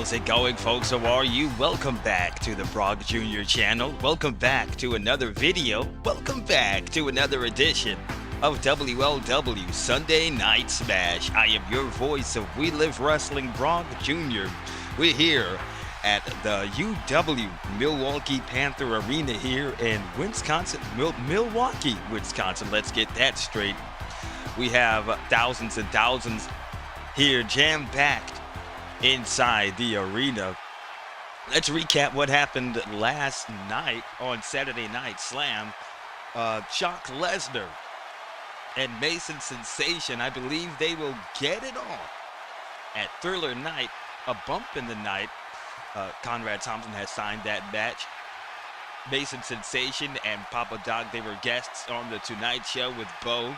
How's it going, folks? How are you? Welcome back to the Brog Jr. channel. Welcome back to another video. Welcome back to another edition of WLW Sunday Night Smash. I am your voice of We Live Wrestling, Brog Jr. We're here at the UW Milwaukee Panther Arena here in Wisconsin, Milwaukee, Wisconsin. Let's get that straight. We have thousands and thousands here jam-packed inside the arena. Let's recap what happened last night on Saturday Night Slam. Brock Lesnar and Mason Sensation, I believe they will get it on at Thriller Night, a bump in the night. Conrad Thompson has signed that match. Mason Sensation and Papa Doc, they were guests on the Tonight Show with Bo, and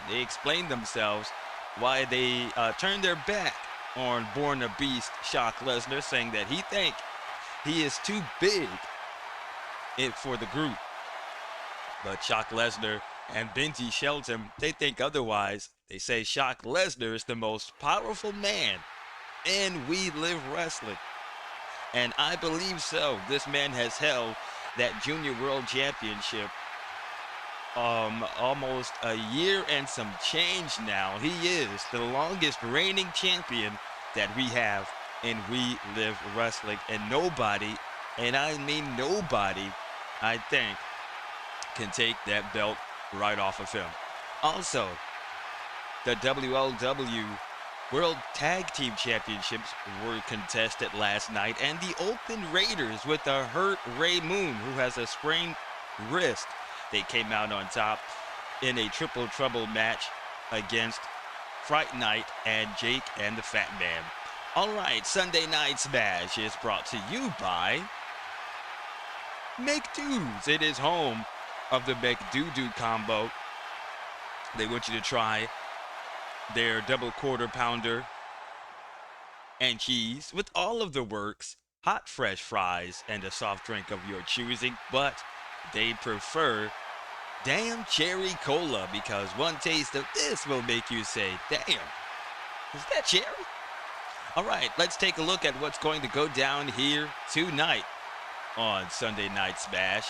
they explained themselves why they turned their back on Born a Beast Brock Lesnar, saying that he thinks he is too big for the group. But Brock Lesnar and Benji Shelton, they think otherwise. They say Brock Lesnar is the most powerful man in We Live Wrestling. And I believe so. This man has held that Junior World Championship almost a year and some change now. He is the longest reigning champion that we have in We Live Wrestling, and nobody, and I mean nobody, I think, can take that belt right off of him. Also, the WLW World Tag Team Championships were contested last night, and the Oakland Raiders, with a hurt Ray Moon, who has a sprained wrist, they came out on top in a triple trouble match against Fright Night and Jake and the Fat Man. All right, Sunday Night Smash is brought to you by McDou's. It is home of the McDoo combo. They want you to try their double quarter pounder and cheese with all of the works, hot fresh fries, and a soft drink of your choosing, but they prefer damn cherry cola, because one taste of this will make you say, damn, is that cherry? All right, let's take a look at what's going to go down here tonight on Sunday Night Smash.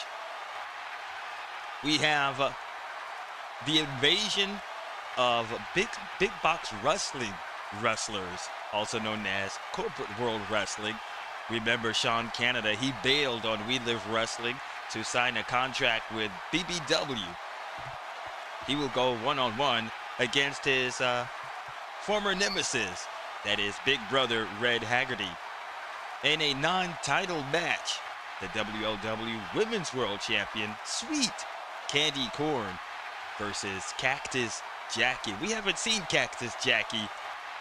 We have the invasion of big box wrestling wrestlers, also known as Corporate World Wrestling. Remember Sean Canada, he bailed on We Live Wrestling to sign a contract with BBW. He will go one-on-one against his former nemesis, that is Big Brother Red Haggerty. In a non-title match, the WLW Women's World Champion, Sweet Candy KORN, versus Cactus Jackie. We haven't seen Cactus Jackie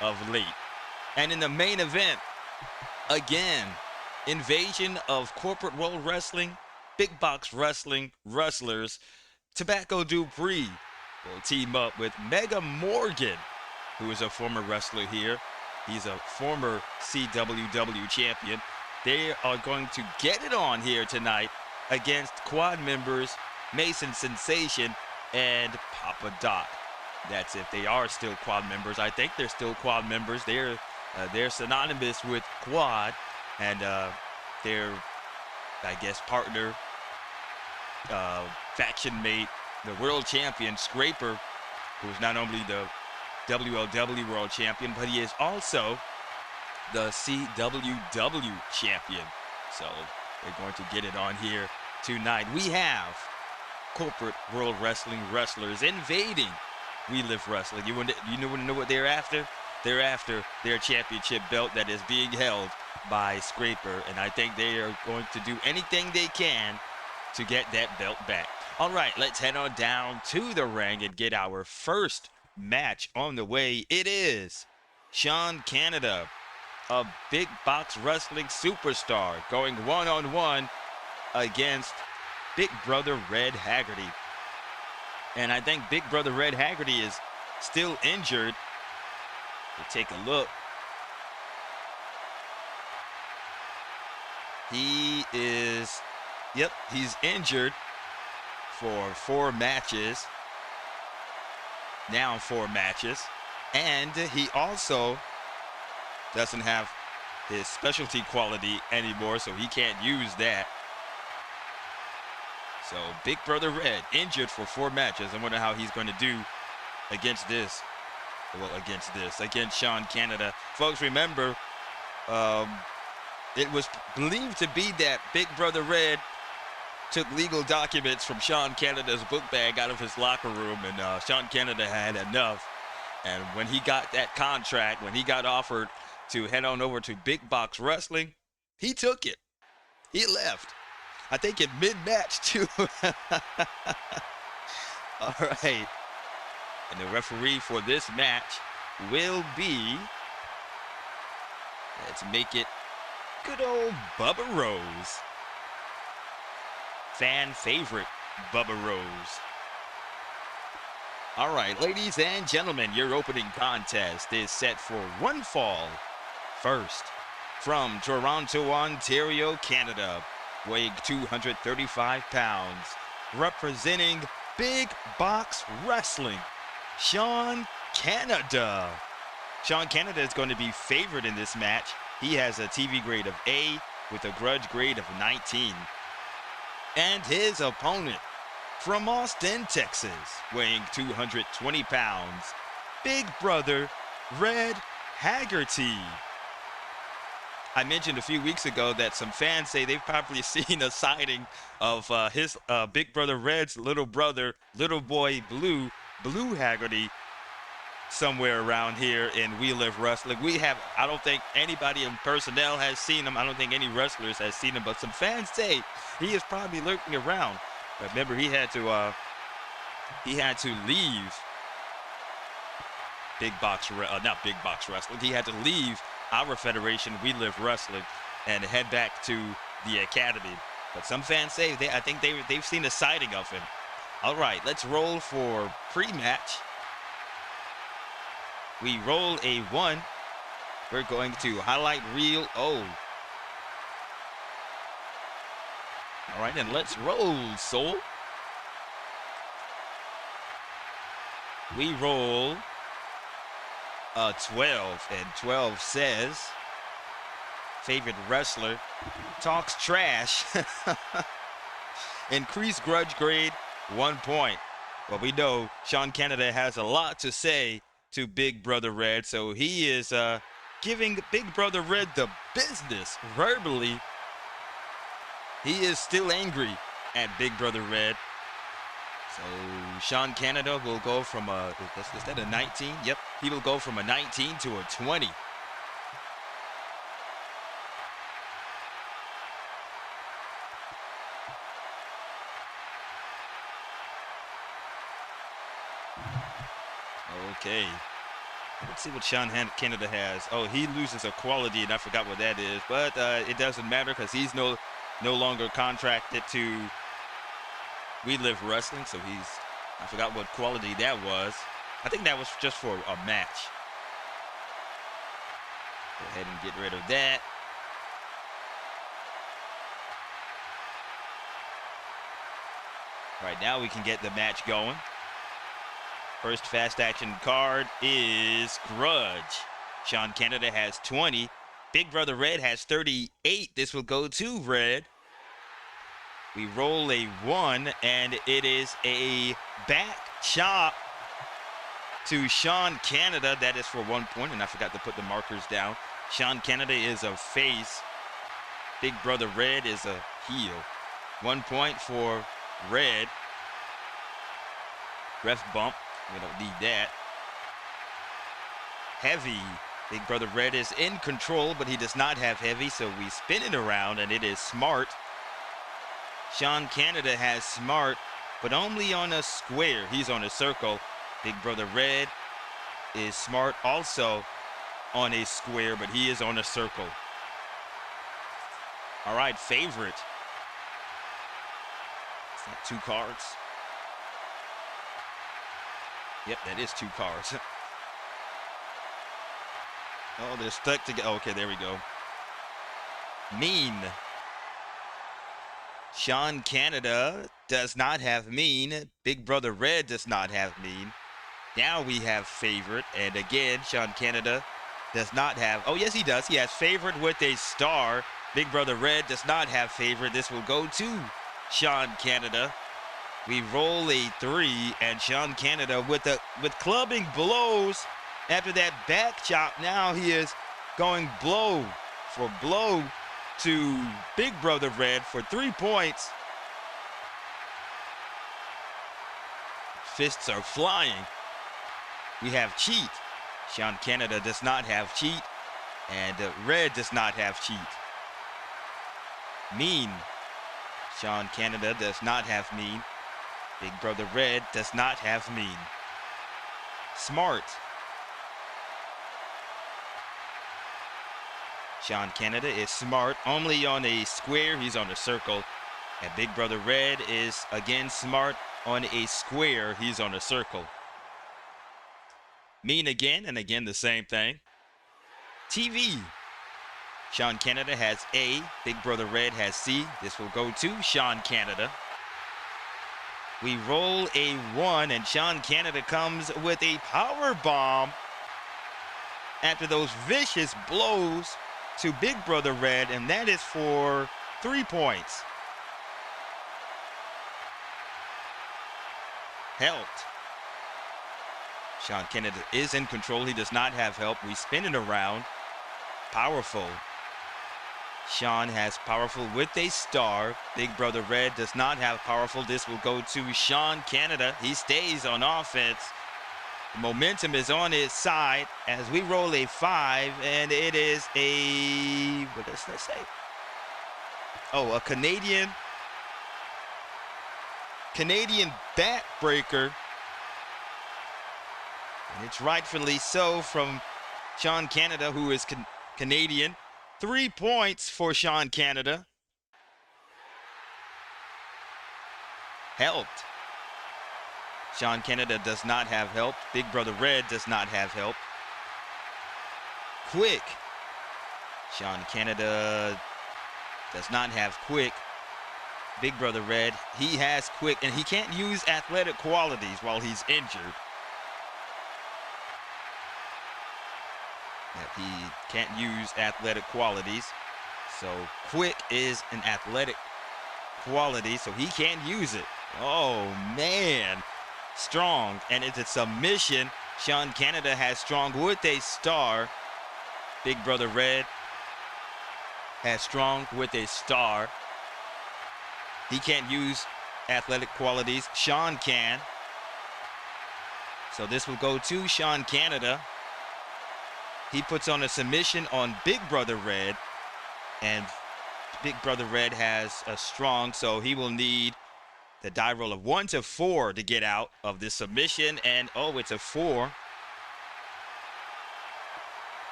of late. And in the main event, again, invasion of Corporate World Wrestling, big box wrestling wrestlers. Tobacco DUPREE will team up with Mega Morgan, who is a former wrestler here. He's a former CWW champion. They are going to get it on here tonight against quad members Mason Sensation and Papa Doc. That's if they are still quad members. I think they're still quad members. They're synonymous with quad, and their, I guess, partner, faction mate, the world champion Scraper, who's not only the WLW world champion, but he is also the CWW champion. So they're going to get it on here tonight. We have Corporate World Wrestling wrestlers invading We Live Wrestling. You want to know what they're after? They're after their championship belt that is being held by Scraper, and I think they are going to do anything they can to get that belt back. All right, let's head on down to the ring and get our first match on the way. It is Sean Canada, a big box wrestling superstar, going one-on-one against Big Brother Red Haggerty. And I think Big Brother Red Haggerty is still injured. We'll take a look. He is, yep, he's injured for 4 matches. Now 4 matches. And he also doesn't have his specialty quality anymore, so he can't use that. So Big Brother Red injured for 4 matches. I wonder how he's going to do against this. Well, against SHAUN Canada. Folks, remember, it was believed to be that Big Brother Red took legal documents from SHAUN Canada's book bag out of his locker room, and SHAUN Canada had enough. And when he got that contract, when he got offered to head on over to Big Box Wrestling, he took it. He left. I think in mid-match, too. All right. And the referee for this match will be, let's make it good old Bubba Rose. Fan favorite Bubba Rose. All right, ladies and gentlemen, your opening contest is set for one fall. First, from Toronto, Ontario, Canada, weighing 235 pounds, representing Big Box Wrestling, SHAUN Canada. SHAUN Canada is going to be favored in this match. He has a TV grade of A with a grudge grade of 19. And his opponent, from Austin, Texas, weighing 220 pounds, Big Brother Red HAGGARTY. I mentioned a few weeks ago that some fans say they've probably seen a sighting of his Big Brother Red's little brother, little boy Blue HAGGARTY, somewhere around here in We Live Wrestling. I don't think anybody in personnel has seen him. I don't think any wrestlers has seen him, but some fans say he is probably lurking around. Remember, he had to leave not Big Box Wrestling. He had to leave our federation, We Live Wrestling, and head back to the academy. But some fans say I think they've seen a sighting of him. All right, let's roll for pre-match. We roll a 1. We're going to highlight reel O. All right, and let's roll, Soul. We roll a 12, and 12 says, favorite wrestler talks trash. Increased grudge grade, 1 point. Well, we know SHAUN Canada has a lot to say to Big Brother Red, so he is giving Big Brother Red the business verbally. He is still angry at Big Brother Red. So SHAUN Canada will go from is that a 19? Yep, he will go from a 19 to a 20. Okay. Let's see what SHAUN Canada has. Oh, he loses a quality, and I forgot what that is. But it doesn't matter because he's no longer contracted to We Live Wrestling. So I forgot what quality that was. I think that was just for a match. Go ahead and get rid of that. All right, now we can get the match going. First fast action card is Grudge. SHAUN Canada has 20. Big Brother Red has 38. This will go to Red. We roll a 1, and it is a back chop to SHAUN Canada. That is for 1 point, and I forgot to put the markers down. SHAUN Canada is a face. Big Brother Red is a heel. 1 point for Red. Ref bump. We don't need that. Heavy. Big Brother Red is in control, but he does not have heavy, so we spin it around, and it is smart. SHAUN Canada has smart, but only on a square. He's on a circle. Big Brother Red is smart also on a square, but he is on a circle. All right, favorite. Is that 2 cards? Yep, that is 2 cards. Oh, they're stuck together. Okay, there we go. Mean. SHAUN Canada does not have mean. Big Brother Red does not have mean. Now we have favorite. And again, SHAUN Canada does not have, oh yes he does. He has favored with a star. Big Brother Red does not have favored. This will go to SHAUN Canada. We roll a 3, and SHAUN Canada with clubbing blows after that back chop. Now he is going blow for blow to Big Brother Red for 3 points. Fists are flying. We have cheat. SHAUN Canada does not have cheat, and Red does not have cheat. Mean. SHAUN Canada does not have mean. Big Brother Red does not have mean. Smart. SHAUN Canada is smart, only on a square. He's on a circle. And Big Brother Red is again smart on a square. He's on a circle. Mean again, and again the same thing. TV. SHAUN Canada has A. Big Brother Red has C. This will go to SHAUN Canada. We roll a 1, and SHAUN Canada comes with a power bomb after those vicious blows to Big Brother Red, and that is for 3 points. Helped. SHAUN Canada is in control. He does not have help. We spin it around. Powerful. SHAUN has powerful with a star. Big Brother Red does not have powerful. This will go to SHAUN Canada. He stays on offense. The momentum is on his side as we roll a 5, and it is a, what does that say? Oh, a Canadian backbreaker. And it's rightfully so from SHAUN Canada, who is Canadian. 3 points for SHAUN Canada. Helped. SHAUN Canada does not have help. Big Brother Red does not have help. Quick. SHAUN Canada does not have quick. Big Brother Red, he has quick, and he can't use athletic qualities while he's injured. He can't use athletic qualities. So quick is an athletic quality, so he can't use it. Oh, man. Strong, and it's a submission. SHAUN Canada has strong with a star. Big Brother Red has strong with a star. He can't use athletic qualities. SHAUN can. So this will go to SHAUN Canada. He puts on a submission on Big Brother Red, and Big Brother Red has a strong, so he will need the die roll of 1 to 4 to get out of this submission, and oh, it's a 4.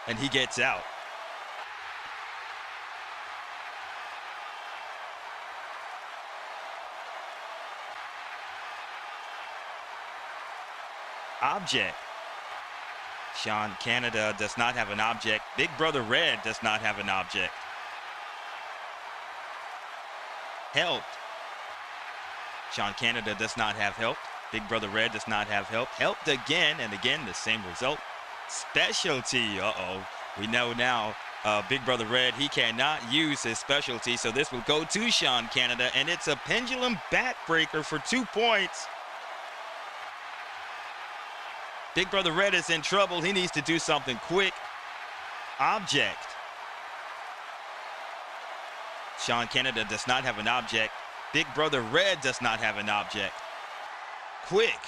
And he gets out. Object. SHAUN Canada does not have an object. Big Brother Red does not have an object. Helped. SHAUN Canada does not have help. Big Brother Red does not have help. Helped again, and again the same result. Specialty. Uh-oh. We know now Big Brother Red, he cannot use his specialty, so this will go to SHAUN Canada, and it's a pendulum backbreaker for 2 points. Big Brother Red is in trouble. He needs to do something quick. Object. SHAUN Canada does not have an object. Big Brother Red does not have an object. Quick.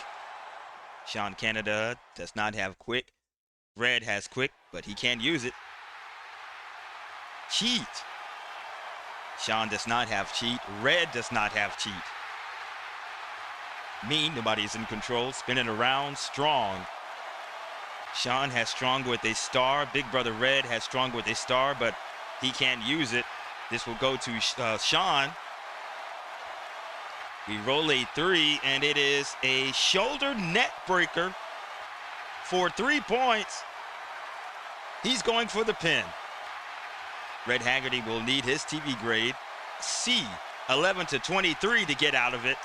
SHAUN Canada does not have quick. Red has quick, but he can't use it. Cheat. SHAUN does not have cheat. Red does not have cheat. Mean, nobody's in control. Spinning around, strong. SHAUN has strong with a star. Big Brother Red has strong with a star, but he can't use it. This will go to SHAUN. We roll a 3, and it is a shoulder neck breaker for 3 points. He's going for the pin. Red Haggerty will need his TV grade C, 11 to 23 to get out of it.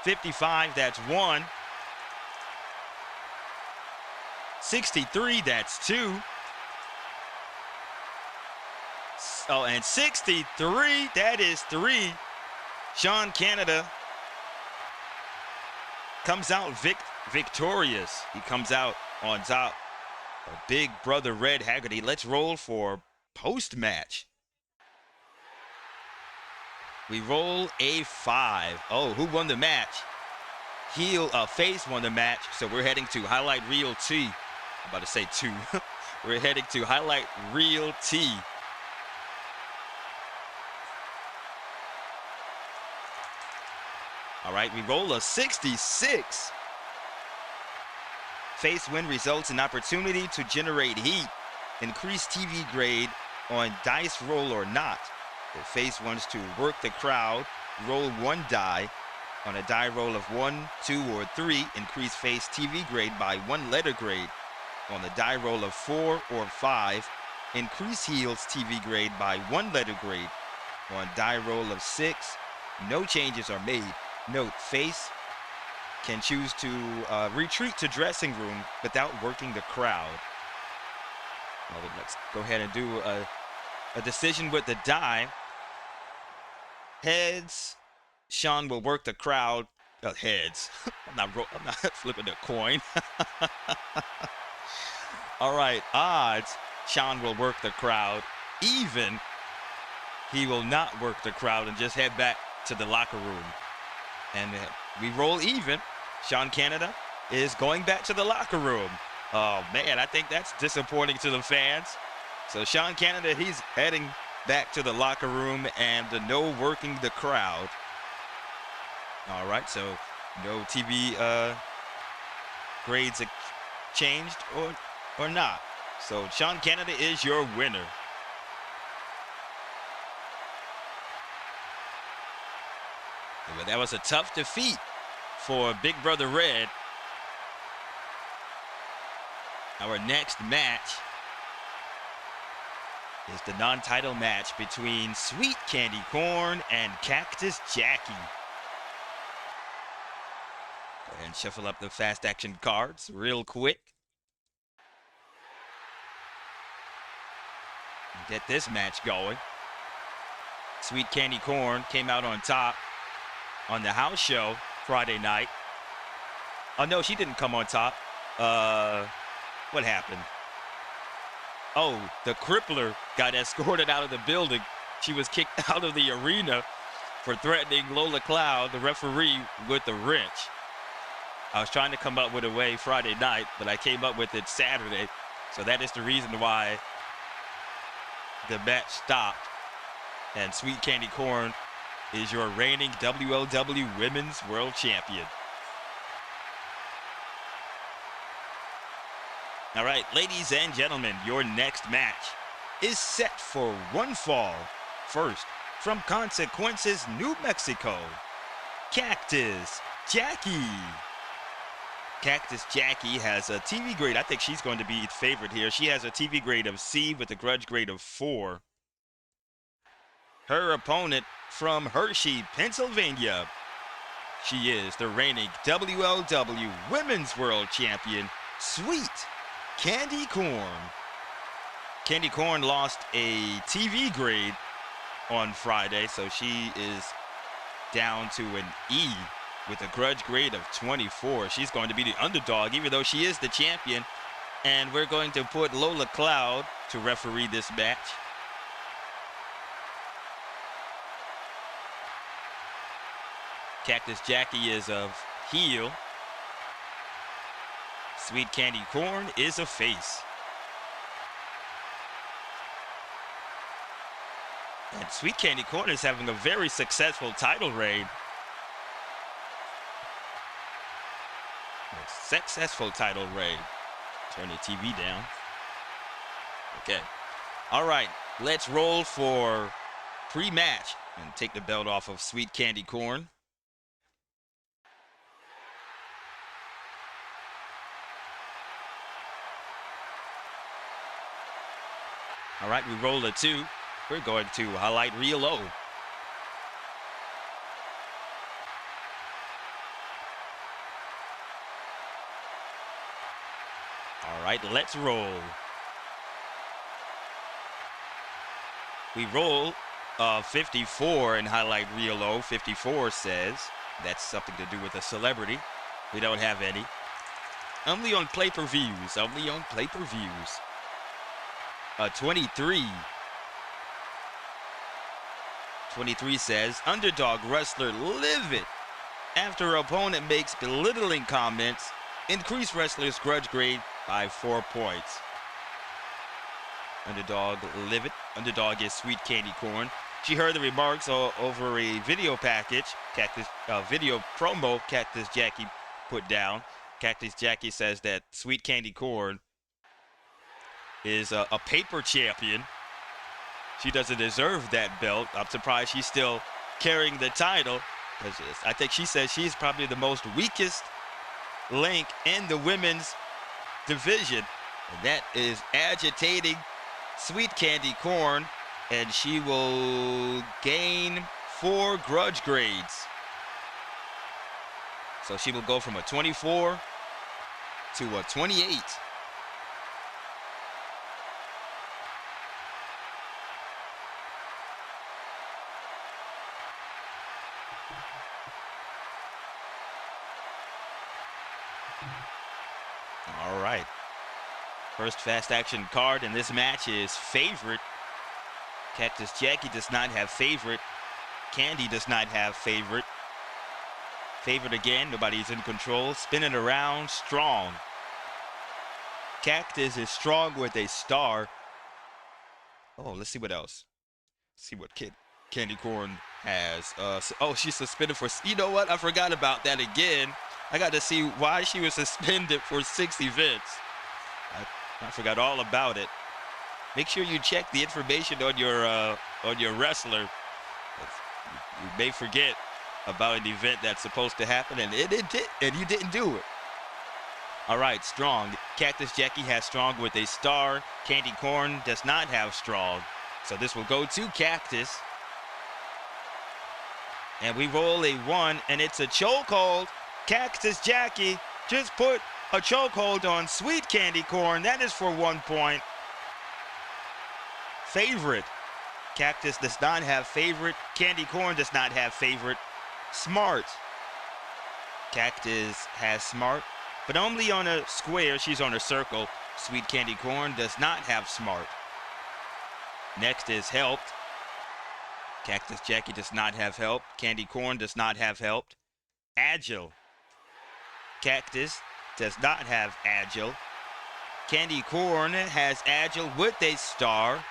55, that's 1. 63, that's 2. Oh, and 63, that is 3. SHAUN Canada comes out victorious. He comes out on top of Big Brother Red Haggerty. Let's roll for post-match. We roll a 5. Oh, who won the match? Face won the match, so we're heading to Highlight Reel T. I'm about to say 2. We're heading to Highlight Reel T. All right, we roll a 66. Face win results in opportunity to generate heat. Increase TV grade on dice roll or not. If face wants to work the crowd, roll 1 die. On a die roll of 1, 2, or 3, increase face TV grade by 1 letter grade. On the die roll of 4 or 5, increase heels TV grade by 1 letter grade. On die roll of 6, no changes are made. Note, face can choose to retreat to dressing room without working the crowd. Well, let's go ahead and do a decision with the die. Heads, SHAUN will work the crowd. Heads. I'm not flipping a coin. All right, odds, SHAUN will work the crowd. Even, he will not work the crowd and just head back to the locker room. And we roll even. SHAUN Canada is going back to the locker room. Oh, man, I think that's disappointing to the fans. So SHAUN Canada, he's heading back to the locker room, and no working the crowd. All right, so no TV grades changed or not. So SHAUN Canada is your winner. But that was a tough defeat for Big Brother Red. Our next match is the non-title match between Sweet Candy Corn and Cactus Jacky. Go ahead and shuffle up the fast action cards real quick. Get this match going. Sweet Candy Corn came out on top on the house show Friday night. Oh, no, she didn't come on top. What happened? Oh, the Crippler got escorted out of the building. She was kicked out of the arena for threatening Lola Cloud, the referee, with the wrench. I was trying to come up with a way Friday night, but I came up with it Saturday. So that is the reason why the match stopped. And Sweet Candy Corn is your reigning WLW Women's World Champion. All right, ladies and gentlemen, your next match is set for one fall. First, from Consequences, New Mexico, Cactus Jacky. Cactus Jacky has a TV grade. I think she's going to be favorite here. She has a TV grade of C with a grudge grade of 4. Her opponent from Hershey, Pennsylvania. She is the reigning WLW Women's World Champion, Sweet Candy Corn. Candy Corn lost a TV grade on Friday, so she is down to an E with a grudge grade of 24. She's going to be the underdog, even though she is the champion. And we're going to put Lola Cloud to referee this match. Cactus Jacky is a heel. Sweet Candy Corn is a face. And Sweet Candy Corn is having a very successful title reign. A successful title reign. Turn the TV down. Okay. All right. Let's roll for pre-match and take the belt off of Sweet Candy Corn. All right, we roll a 2. We're going to highlight Reel O. All right, let's roll. We roll 54 in highlight reel low. 54 says that's something to do with a celebrity. We don't have any. Only on pay-per-views. Only on pay-per-views. 23. 23 says underdog wrestler livid after opponent makes belittling comments. Increase wrestler's grudge grade by 4 points. Underdog livid. Underdog is Sweet Candy Corn. She heard the remarks over a video package, Cactus video promo Cactus Jackie put down. Cactus Jackie says that Sweet Candy Corn is a paper champion. She doesn't deserve that belt. I'm surprised she's still carrying the title. I think she says she's probably the most weakest link in the women's division. And that is agitating Sweet Candy Corn. And she will gain 4 grudge grades. So she will go from a 24 to a 28. All right. First fast action card in this match is favorite. Cactus Jackie does not have favorite. Kandy does not have favorite. Favorite again, nobody's in control. Spinning around, strong. Cactus is strong with a star. Oh, let's see what else. See what Candy Corn has. Oh, she's suspended for, you know what? I forgot about that again. I got to see why she was suspended for 6 events. I forgot all about it. Make sure you check the information on your wrestler. You may forget about an event that's supposed to happen, and it did, and you didn't do it. All right, strong. Cactus Jackie has strong with a star. Candy Corn does not have strong. So this will go to Cactus. And we roll a 1, and it's a chokehold. Cactus Jackie just put a chokehold on Sweet Candy Corn. That is for 1 point. Favorite. Cactus does not have favorite. Candy Corn does not have favorite. Smart. Cactus has smart, but only on a square. She's on a circle. Sweet Candy Corn does not have smart. Next is helped. Cactus Jackie does not have help. Candy Corn does not have helped. Agile. Cactus does not have agile. Candy Corn has agile with a star.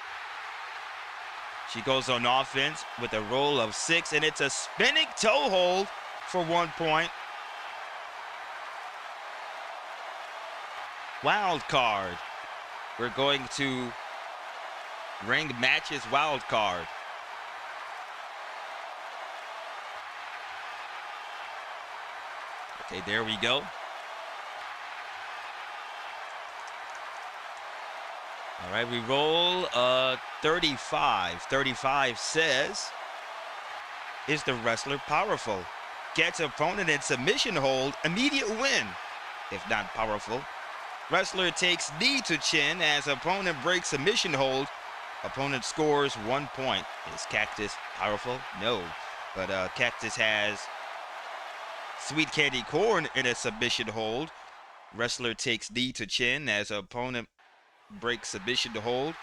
She goes on offense with a roll of 6, and it's a spinning toe hold for 1 point. Wild card. We're going to ring matches wild card. Okay, there we go. All right, we roll 35. 35 says, is the wrestler powerful? Gets opponent in submission hold, immediate win. If not powerful, wrestler takes knee to chin as opponent breaks submission hold. Opponent scores 1 point. Is Cactus powerful? No. But Cactus has Sweet Candy Corn in a submission hold. Wrestler takes knee to chin as opponent breaks submission to hold,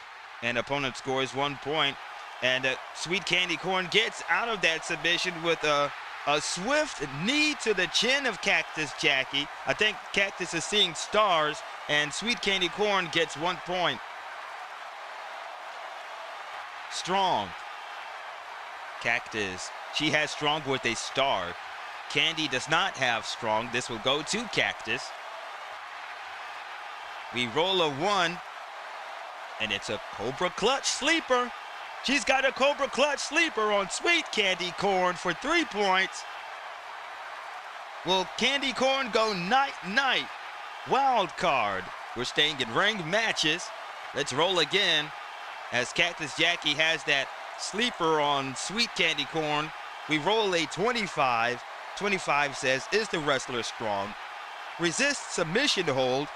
and opponent scores 1 point. And Sweet Candy Corn gets out of that submission with a swift knee to the chin of Cactus Jackie. I think Cactus is seeing stars, and Sweet Candy Corn gets 1 point. Strong. Cactus, she has strong with a star. Candy does not have strong. This will go to Cactus. We roll a 1, and it's a Cobra Clutch sleeper. She's got a Cobra Clutch sleeper on Sweet Candy Corn for 3 points. Will Candy Corn go night-night? Wild card. We're staying in ring matches. Let's roll again as Cactus Jackie has that sleeper on Sweet Candy Corn. We roll a 25. 25 says, is the wrestler strong? Resist submission hold.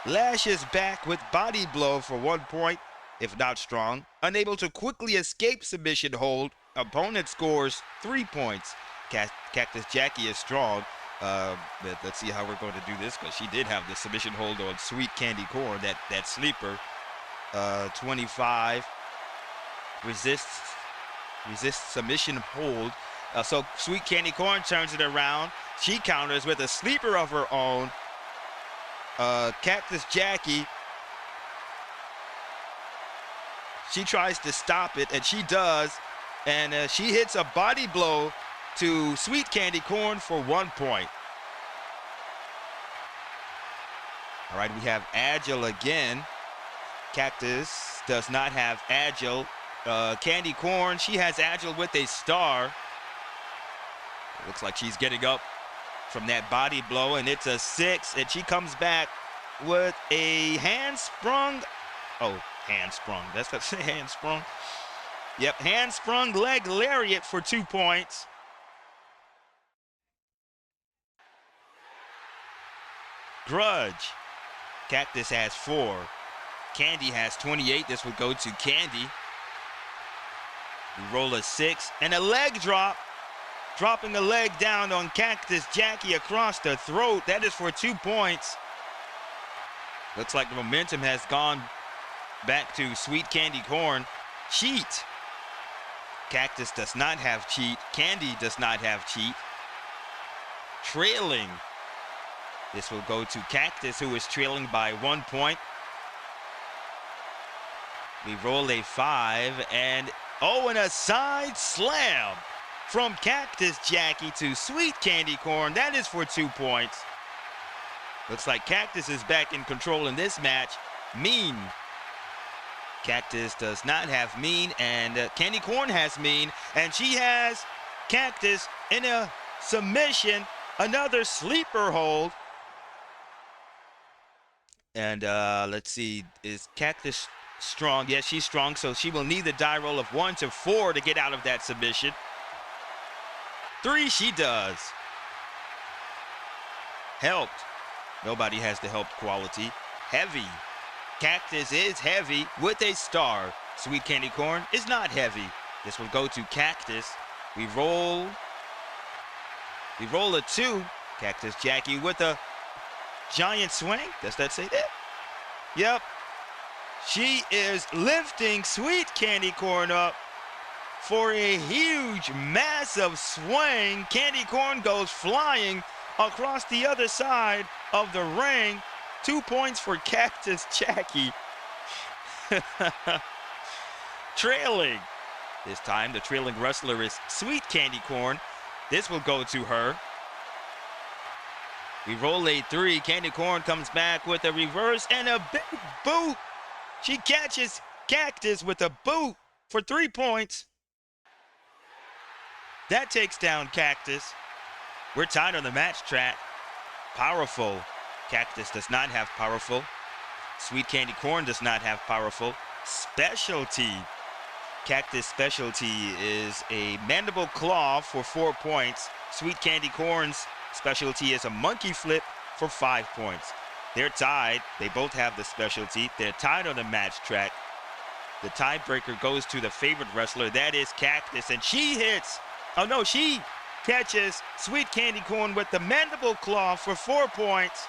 lashes back with body blow for 1 point, if not strong. Unable to quickly escape submission hold, opponent scores 3 points. Cactus Jackie is strong. But let's see how we're going to do this, because she did have the submission hold on Sweet Candy Corn, that sleeper. 25 resists submission hold. So Sweet Candy Corn turns it around. She counters with a sleeper of her own. Cactus Jackie, she tries to stop it, and she does, and she hits a body blow to Sweet Candy Corn for 1 point. All right, we have Agile again. Cactus does not have Agile. Candy Corn, she has Agile with a star. It looks like she's getting up from that body blow, and it's a 6, and she comes back with a handsprung. Oh, handsprung. That's what I say, handsprung. Yep, handsprung leg lariat for 2 points. Grudge. Cactus has 4. Candy has 28. This would go to Candy. We roll a 6 and a leg drop. Dropping a leg down on Cactus Jackie across the throat. That is for 2 points. Looks like the momentum has gone back to Sweet Candy Corn. Cheat. Cactus does not have cheat. Candy does not have cheat. Trailing. This will go to Cactus, who is trailing by 1 point. We roll a 5, and and a side slam from Cactus Jackie to Sweet Candy Corn. That is for 2 points. Looks like Cactus is back in control in this match. Mean. Cactus does not have mean, and Candy Corn has mean, and she has Cactus in a submission. Another sleeper hold. And let's see, is Cactus strong? Yes, she's strong, so she will need the die roll of 1 to 4 to get out of that submission. 3 she does. Helped. Nobody has the help quality. Heavy. Cactus is heavy with a star. Sweet Candy Corn is not heavy. This will go to Cactus. We roll a 2. Cactus Jackie with a giant swing. Does that say that? Yep. She is lifting Sweet Candy Corn up for a huge, massive swing. Candy Corn goes flying across the other side of the ring. 2 points for Cactus Jackie. Trailing. This time the trailing wrestler is Sweet Candy Corn. This will go to her. We roll a 3. Candy Corn comes back with a reverse and a big boot. She catches Cactus with a boot for 3 points. That takes down Cactus. We're tied on the match track. Powerful. Cactus does not have powerful. Sweet Candy Corn does not have powerful. Specialty. Cactus specialty is a mandible claw for 4 points. Sweet Candy Corn's specialty is a monkey flip for 5 points. They're tied. They both have the specialty. They're tied on the match track. The tiebreaker goes to the favorite wrestler. That is Cactus, and she hits. Oh no, she catches Sweet Candy Corn with the mandible claw for 4 points.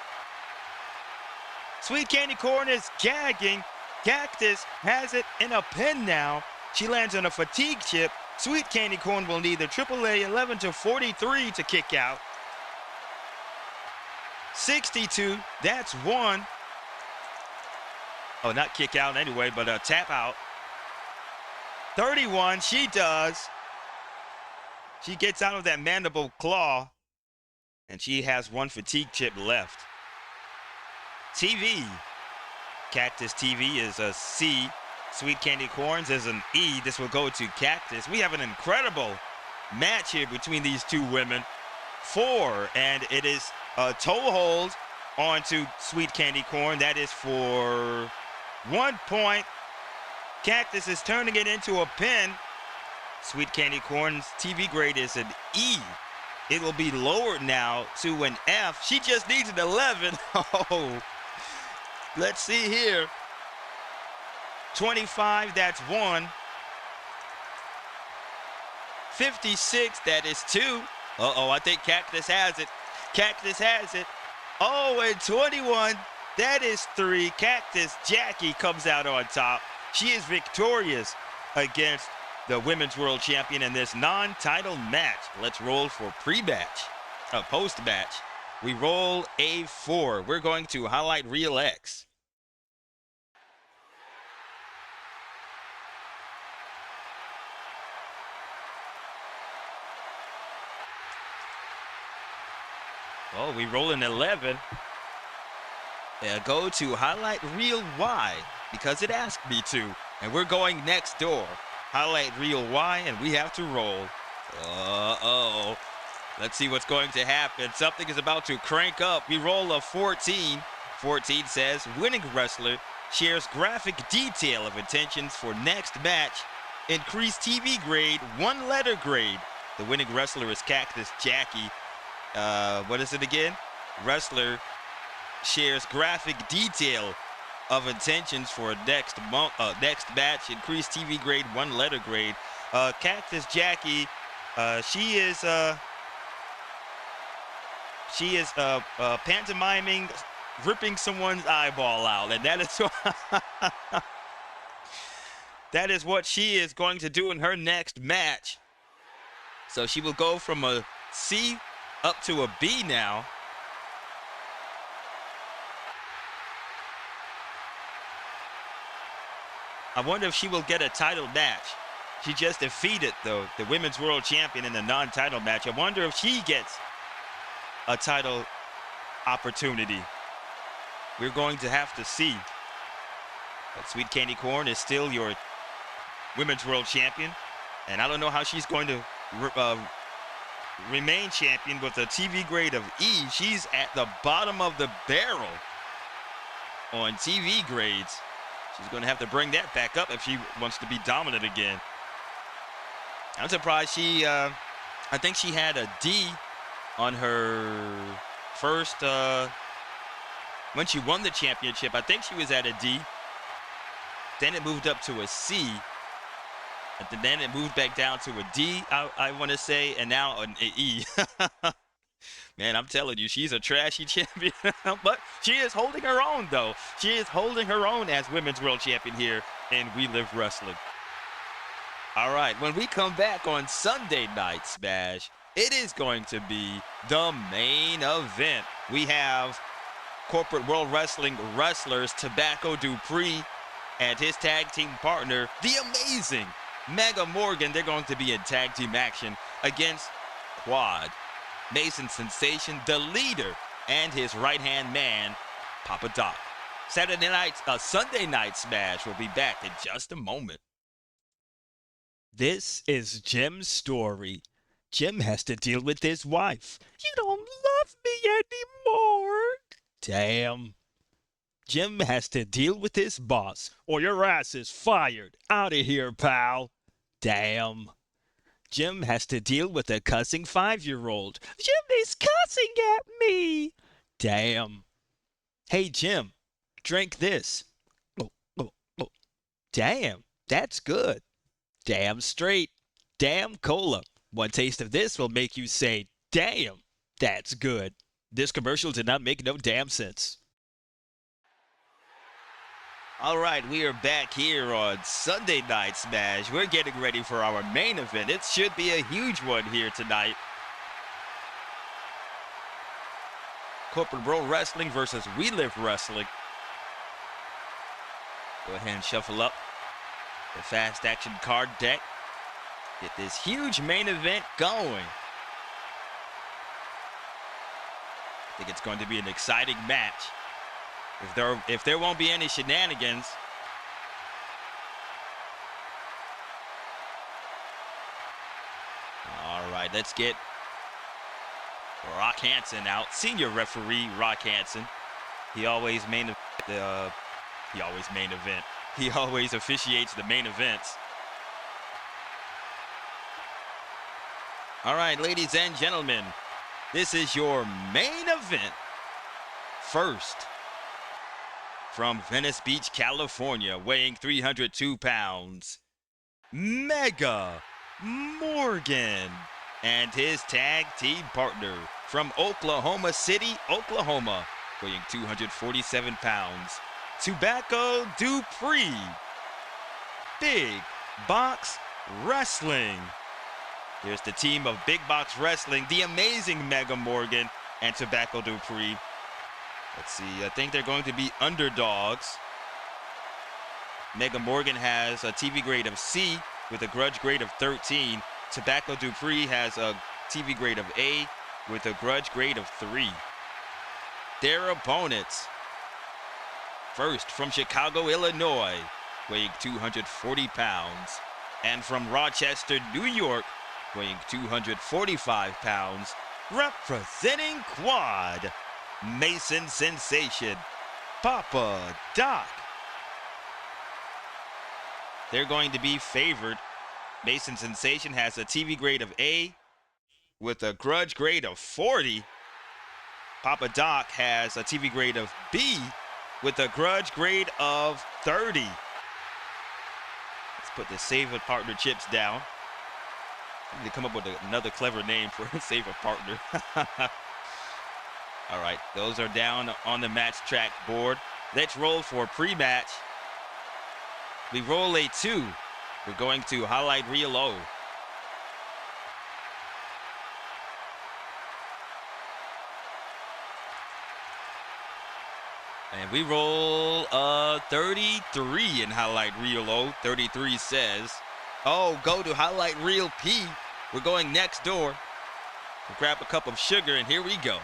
Sweet Candy Corn is gagging. Cactus has it in a pin now. She lands on a fatigue chip. Sweet Candy Corn will need the AAA 11 to 43 to kick out. 62, that's 1. Oh, not kick out anyway, but a tap out. 31, she does. She gets out of that mandible claw, and she has 1 fatigue chip left. TV. Cactus TV is a C. Sweet Candy Corns is an E. This will go to Cactus. We have an incredible match here between these 2 women. 4, and it is a toe hold onto Sweet Candy Corn. That is for 1 point. Cactus is turning it into a pin. Sweet Candy Corn's TV grade is an E. It will be lowered now to an F. She just needs an 11. Oh, Let's see here. 25, that's 1. 56, that is 2. Uh-oh, I think Cactus has it. Cactus has it. Oh, and 21, that is 3. Cactus Jackie comes out on top. She is victorious against the Women's World Champion in this non-title match. Let's roll for pre-match, post-match. We roll A4. We're going to highlight Reel X. Oh, we roll an 11. Go to highlight Reel Y because it asked me to. And we're going next door. Highlight Reel Y, and we have to roll. Uh-oh. Let's see what's going to happen. Something is about to crank up. We roll a 14. 14 says, winning wrestler shares graphic detail of intentions for next match. Increased TV grade, 1 letter grade. The winning wrestler is Cactus Jackie. What is it again? Wrestler shares graphic detail of intentions for next match. Increased TV grade, 1 letter grade. Cactus Jackie, she is pantomiming ripping someone's eyeball out, and that is that is what she is going to do in her next match. So she will go from a C up to a B now. I wonder if she will get a title match. She just defeated, though, the Women's World Champion in the non-title match. I wonder if she gets a title opportunity. We're going to have to see. But Sweet Candy KORN is still your Women's World Champion. And I don't know how she's going to remain champion with a TV grade of E. She's at the bottom of the barrel on TV grades. She's going to have to bring that back up if she wants to be dominant again. I'm surprised she, I think she had a D on her first, when she won the championship. I think she was at a D. Then it moved up to a C. And then it moved back down to a D, I want to say, and now an E. Man, I'm telling you, she's a trashy champion. But she is holding her own, though. She is holding her own as Women's World Champion here in We Live Wrestling. All right, when we come back on Sunday Night Smash, it is going to be the main event. We have Corporate World Wrestling wrestlers Tobacco DUPREE and his tag team partner, the amazing Mega Morgan. They're going to be in tag team action against Quad, Mason Sensation, the leader, and his right-hand man, Papa Doc. Sunday Night Smash will be back in just a moment. This is Jim's story. Jim has to deal with his wife. You don't love me anymore. Damn. Jim has to deal with his boss, or your ass is fired. Out of here, pal. Damn. Jim has to deal with a cussing 5-year-old. Jim is cussing at me. Damn. Hey, Jim, drink this. Oh. Damn, that's good. Damn straight. Damn cola. One taste of this will make you say, damn, that's good. This commercial did not make no damn sense. All right, we are back here on Sunday Night Smash. We're getting ready for our main event. It should be a huge one here tonight. Corporate World Wrestling versus We Live Wrestling. Go ahead and shuffle up the fast action card deck. Get this huge main event going. I think it's going to be an exciting match. If there won't be any shenanigans, all right, let's get Rock Hansen out. Senior referee Rock Hansen. He always He always officiates the main events. All right, ladies and gentlemen, this is your main event. First, from Venice Beach, California, weighing 302 pounds, Mega Morgan, and his tag team partner from Oklahoma City, Oklahoma, weighing 247 pounds, Tobacco Dupree. Big Box Wrestling. Here's the team of Big Box Wrestling, the amazing Mega Morgan and Tobacco Dupree. Let's see, I think they're going to be underdogs. Mega Morgan has a TV grade of C with a grudge grade of 13. Tobacco Dupree has a TV grade of A with a grudge grade of 3. Their opponents, first from Chicago, Illinois, weighing 240 pounds, and from Rochester, New York, weighing 245 pounds, representing Quad, Mason Sensation, Papa Doc. They're going to be favored. Mason Sensation has a TV grade of A with a grudge grade of 40. Papa Doc has a TV grade of B with a grudge grade of 30. Let's put the Save a Partner chips down. I need to come up with another clever name for a Save a Partner. All right, those are down on the match track board. Let's roll for pre-match. We roll a 2. We're going to highlight reel O. And we roll a 33 in highlight reel O. 33 says, oh, go to highlight reel P. We're going next door. We'll grab a cup of sugar, and here we go.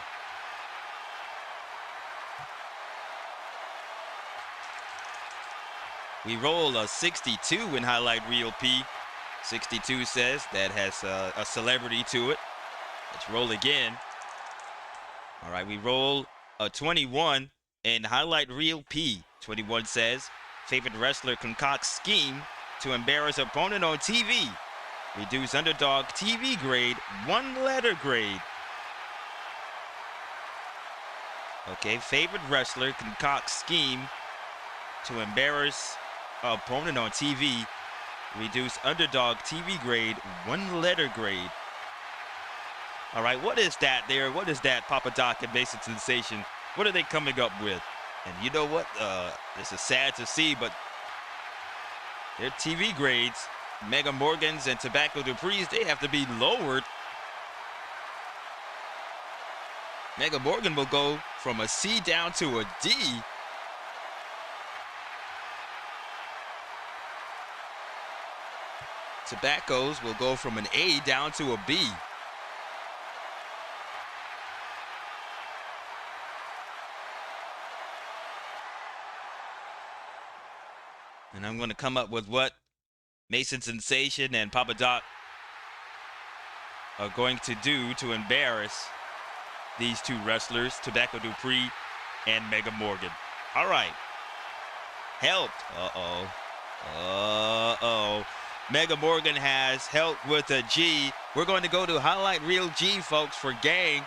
We roll a 62 in highlight reel P. 62 says that has a celebrity to it. Let's roll again. All right, we roll a 21 in highlight reel P. 21 says, favorite wrestler concocts scheme to embarrass opponent on TV. Reduce underdog TV grade, 1 letter grade. Okay, favorite wrestler concocts scheme to embarrass opponent on TV. Reduce underdog TV grade, 1 letter grade. All right, what is that there? What is that, Papa Doc and Mason Sensation? What are they coming up with? And you know what? This is sad to see, but their TV grades, Mega Morgans and Tobacco Dupree's, they have to be lowered. Mega Morgan will go from a C down to a D. Tobacco's will go from an A down to a B. And I'm going to come up with what Mason Sensation and Papa Doc are going to do to embarrass these two wrestlers, Tobacco Dupree and Mega Morgan. All right. Helped. Mega Morgan has help with a G. We're going to go to highlight reel G, folks, for gang.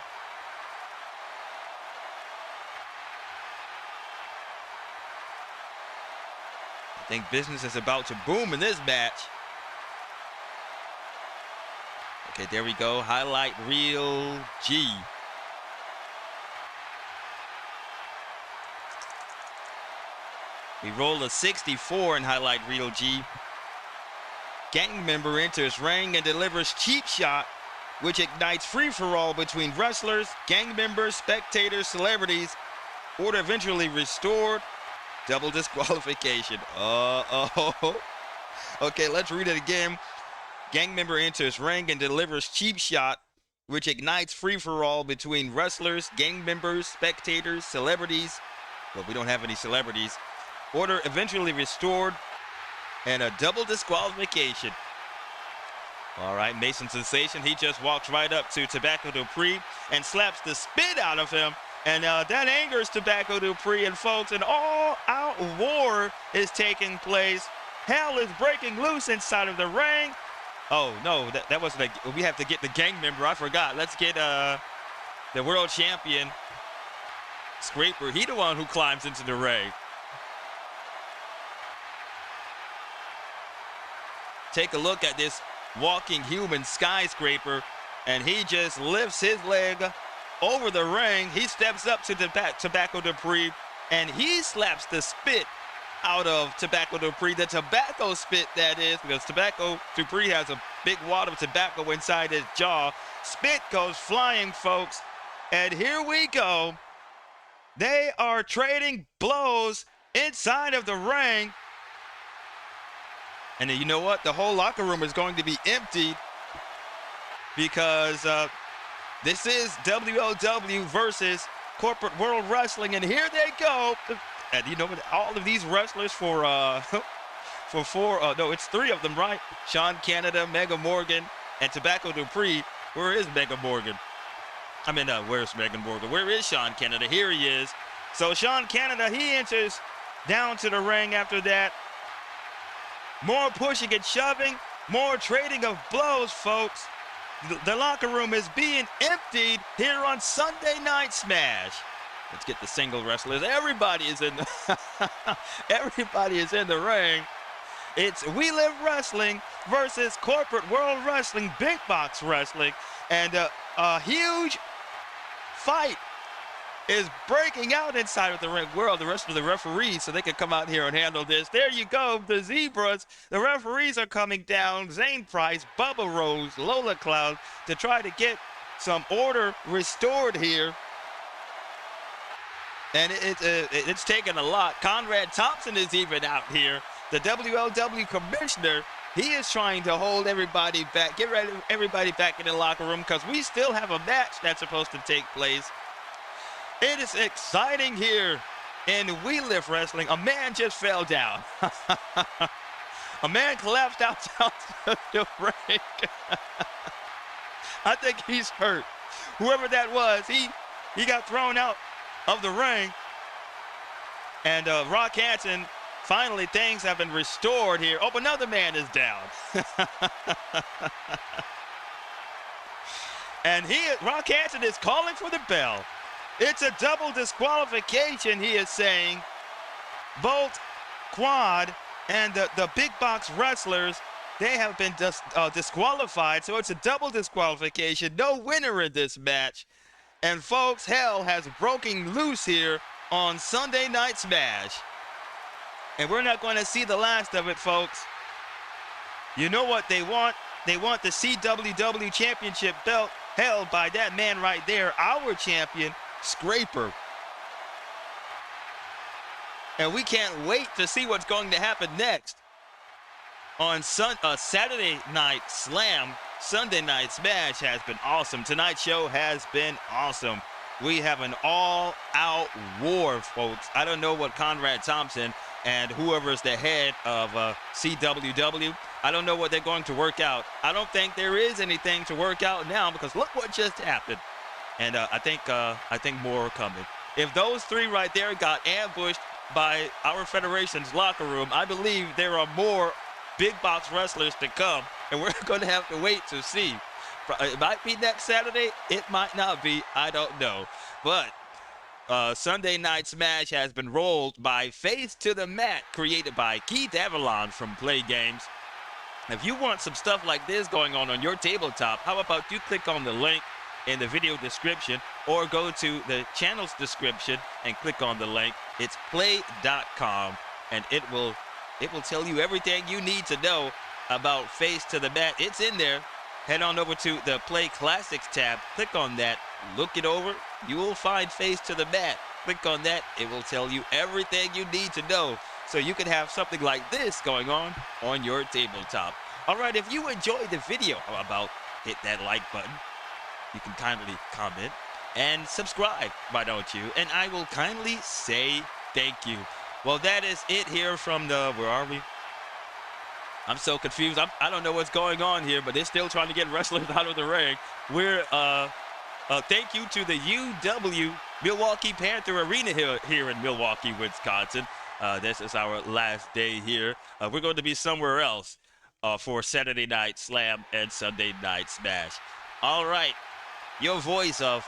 I think business is about to boom in this match. Okay, there we go. Highlight reel G. We roll a 64 in highlight reel G. Gang member enters ring and delivers cheap shot, which ignites free-for-all between wrestlers, gang members, spectators, celebrities. Order eventually restored. Double disqualification. Okay, let's read it again. Gang member enters ring and delivers cheap shot, which ignites free-for-all between wrestlers, gang members, spectators, celebrities. Well, we don't have any celebrities. Order eventually restored, and a double disqualification. All right, Mason Sensation, he just walks right up to Tobacco Dupree and slaps the spit out of him. And that angers Tobacco Dupree. And folks, an all-out war is taking place. Hell is breaking loose inside of the ring. Oh, no, that wasn't we have to get the gang member. I forgot. Let's get the world champion, Scraper. He the one who climbs into the ring. take a look at this walking human skyscraper, and he just lifts his leg over the ring. He steps up to Tobacco Dupree, and he slaps the spit out of Tobacco Dupree. The tobacco spit, that is, because Tobacco Dupree has a big wad of tobacco inside his jaw. Spit goes flying, folks, and here we go. They are trading blows inside of the ring. And you know what? The whole locker room is going to be emptied because this is WOW versus Corporate World Wrestling. And here they go. And you know what? All of these wrestlers it's 3 of them, right? Sean Canada, Mega Morgan, and Tobacco Dupree. Where is Mega Morgan? I mean, where's Megan Morgan? Where is Sean Canada? Here he is. So Sean Canada, he enters down to the ring after that. More pushing and shoving, more trading of blows, folks. The locker room is being emptied here on Sunday Night Smash. Let's get the single wrestlers. Everybody is in the ring. It's We Live Wrestling versus Corporate World Wrestling, Big Box Wrestling, and a huge fight is breaking out inside of the ring world. The rest of the referees, so they can come out here and handle this. There you go, the Zebras. The referees are coming down. Zane Price, Bubba Rose, Lola Cloud, to try to get some order restored here. And it's taken a lot. Conrad Thompson is even out here. The WLW commissioner, he is trying to hold everybody back, get everybody back in the locker room, because we still have a match that's supposed to take place. It is exciting here in We Live Wrestling. A man just fell down. A man collapsed outside the ring. I think he's hurt. Whoever that was, he got thrown out of the ring. And Rock Hansen, finally things have been restored here. Oh, another man is down. And Rock Hansen is calling for the bell. It's a double disqualification, he is saying. Both Quad and the big box wrestlers, they have been disqualified, so it's a double disqualification. No winner in this match. And folks, hell has broken loose here on Sunday Night Smash. And we're not going to see the last of it, folks. You know what they want? They want the CWW Championship belt held by that man right there, our champion, Scraper. And we can't wait to see what's going to happen next. On Saturday Night Slam, Sunday Night Smash has been awesome. Tonight's show has been awesome. We have an all-out war, folks. I don't know what Conrad Thompson and whoever's the head of CWW, I don't know what they're going to work out. I don't think there is anything to work out now, because look what just happened. And I think more are coming. If those 3 right there got ambushed by our federation's locker room, I believe there are more big box wrestlers to come, and we're going to have to wait to see. It might be next Saturday. It might not be. I don't know. But Sunday Night Smash has been rolled by Face to the Mat, created by Keith Avalon from Play Games. If you want some stuff like this going on your tabletop, how about you click on the link in the video description, or go to the channel's description and click on the link. It's play.com, and it will tell you everything you need to know about Face to the Mat. It's in there. Head on over to the Play Classics tab. Click on that. Look it over. You will find Face to the Mat. Click on that. It will tell you everything you need to know, so you can have something like this going on your tabletop. All right, if you enjoyed the video, how about hit that like button? You can kindly comment and subscribe, why don't you? And I will kindly say thank you. Well, that is it here from where are we? I'm so confused. I don't know what's going on here, but they're still trying to get wrestlers out of the ring. We're, thank you to the UW Milwaukee Panther Arena here in Milwaukee, Wisconsin. This is our last day here. We're going to be somewhere else for Saturday Night Slam and Sunday Night Smash. All right. Your voice of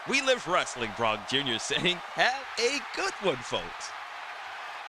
We Live Wrestling, Brock Jr. saying, have a good one, folks.